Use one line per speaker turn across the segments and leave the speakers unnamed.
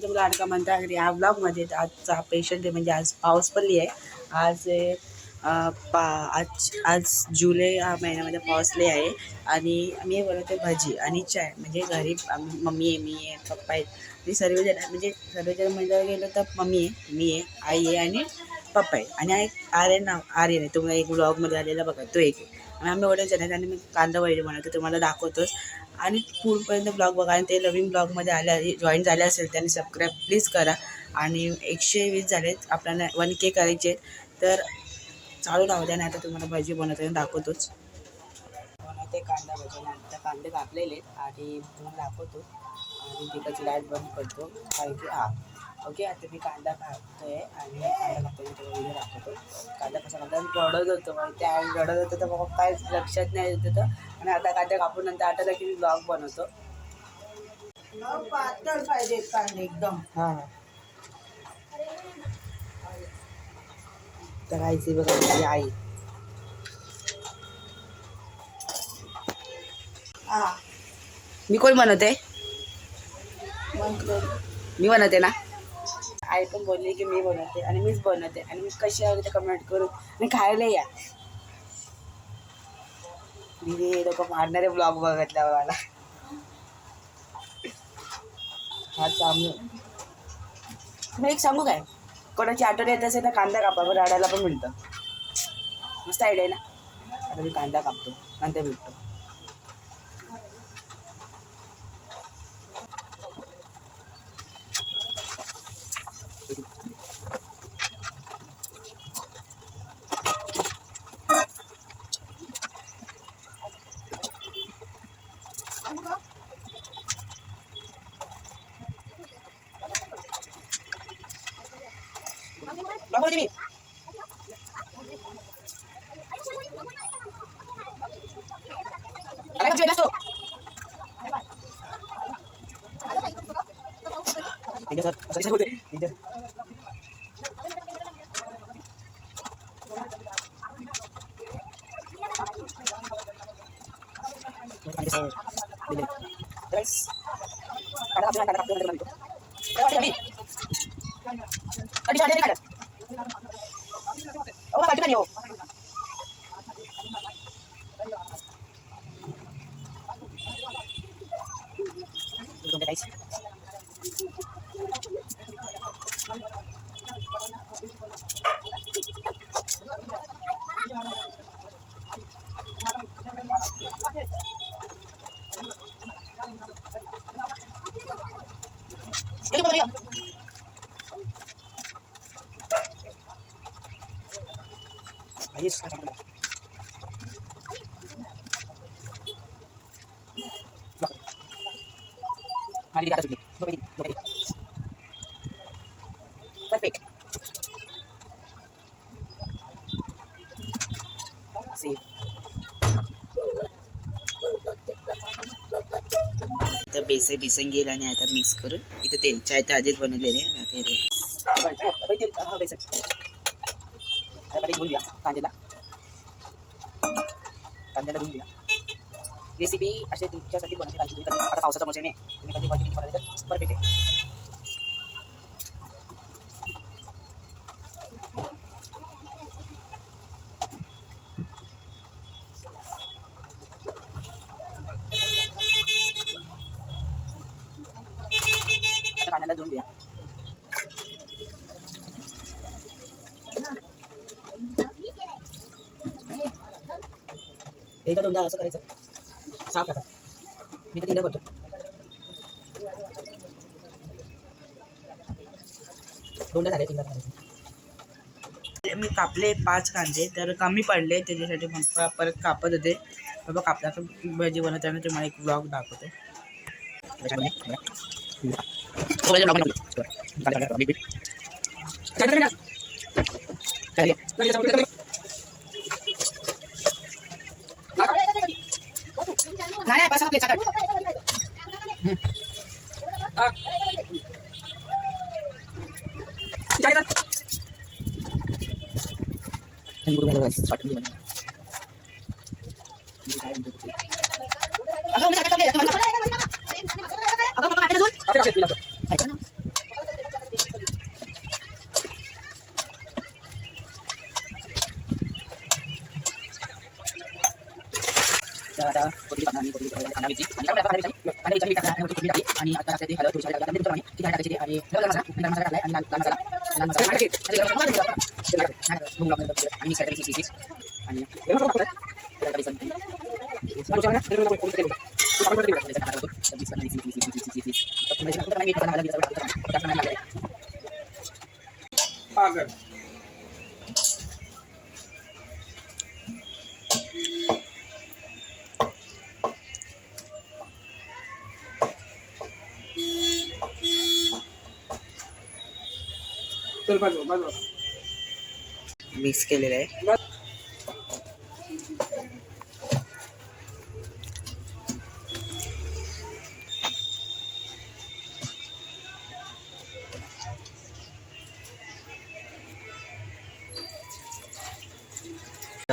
तुमचा लाडका म्हणता या ब्लॉगमध्ये. आजचा पेशंट आहे म्हणजे आज पाऊस पडली आहे. आज आज जुलै या महिन्यामध्ये पाऊसले आहे आणि मी बनवते भाजी आणि चाय. म्हणजे घरी मम्मी आहे, मी आहे, पप्पा आहेत आणि सर्वजण म्हणजे सर्वजण म्हणजे गेलं तर मम्मी आहे, मी आहे, आई आहे आणि पप्पा आहे आणि आर्यन आहे. तुम्हाला एक ब्लॉगमध्ये आलेला बघा तो एक आहे. आणि आम्ही एवढ्या जण आहेत आणि मी कांदा वगैरे बनवतो तुम्हाला दाखवतोच. आणि पूर्णपर्यंत ब्लॉग बघा आणि ते नवीन ब्लॉगमध्ये जॉईन झाले असेल त्यांनी सबस्क्राईब प्लीज करा. आणि 120 झालेत आपल्याला 1K करायचे तर चालू राहू द्या. नाही आता तुम्हाला भाजी बनवताना दाखवतोच. बनवते कांदा भजी. आता कांदे कापलेले आणि तुम्हाला दाखवतो आणि तिकडची लाईट बंद करतो कारण की ओके. आता मी कांदा कापतोय आणि कांदा कापतोय व्हिडिओ दाखवतो. कांदा कसा कापता रडत होतो मग त्या रडत होतं तर मग काय लक्षात नाही येत होतं. आणि आता कांदा कापून नंतर आठवलं की मी ब्लॉग बनवतो. पातळ पाहिजे कांदे एकदम. हां तर आईची बघा माझी आई. मी कोण बनवते? मी बनवते ना. आई पण बोलली की मी बनवते आणि मीच बनवते आणि मी कशी आली ते कमेंट करू आणि खायला या. मी लोक मारणारे ब्लॉग बघितल्यावर मला हा चांगलं. मी एक सांगू काय, कोणाची आठवण येत असेल तर कांदा कापा बरं रडायला पण मिळतं. मस्त आयडिया आहे ना. आता मी कांदा कापतो नंतर भेटतो. तर बेसन घेईल आणि आता मिक्स करून इथं तेल चाय तर आधीच बनवलेले कांद्याला धुवून घ्या. रेसिपी असे तुमच्यासाठी बनवते. आता पावसाचा मोसम आहे तुम्ही कधी भाजी बनवली तर परफेक्ट आहे. आता कांद्याला धुवून घ्या. एकदा दोनदा असं करायचं. साफ करा. मी तर तीनदा करतो. दोनदा झाले तीनदा करायचं. मी कापले 5 कांदे तर कमी पडले त्याच्यासाठी मग परत कापत होते. बाबा कापला तर भाजी बनवताना तुम्हाला एक ब्लॉग दाखवते. तर आता कोथिंबीर टाकणार आणि कोथिंबीर कांदा मिरची आणि कांदा मिरची मीठ टाकणार कोथिंबीर टाकली आणि आता टाकायची हळद थोडी टाकली आणि ती टाकायची आणि गरम मसाला टाकलाय आणि लाल मसाला आणि मिक्स करायची आणि मिक्स केलेलं आहे.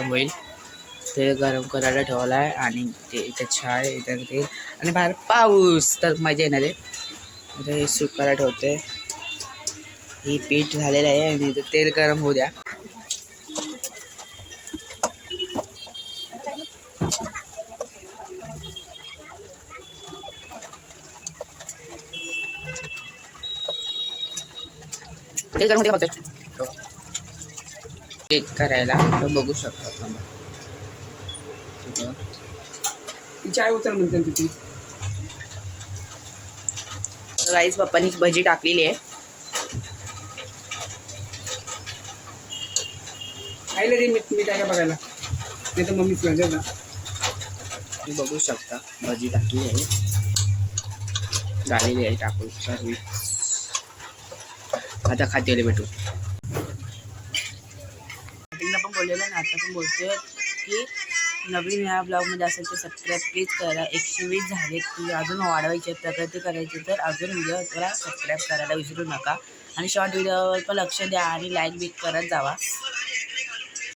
होईल तेल गरम करायला ठेवलं आहे आणि ते इथं छाय इथं तेल आणि बाहेर पाऊस तर मजा येणार आहे. आता हे सुकायला ठेवते. ही पीठ झालेलं आहे आणि इथं तेल गरम होऊ द्या. तेल गरम होते केक करायला तर बघू शकता.
चाय उचल म्हणते तिथे
राईस पप्पानी भजी टाकलेली आहे.
खायला दे मी काय बघायला नाही तर मम्मीच लागेल ना.
तुम्ही बघू शकता भजी टाकली आहे झालेली आहे टाकून सर्व. आता खातेले भेटू पण बोललेलं ना आता पण बोलतोय की नवीन ह्या ब्लॉगमध्ये असेल तर सबस्क्राईब प्लीज करा. 120 झाले की अजून वाढवायचे प्रगती करायची तर अजून व्हिडिओला सबस्क्राईब करायला विसरू नका आणि शॉर्ट व्हिडिओवर पण लक्ष द्या आणि लाईक बिक करत जावा.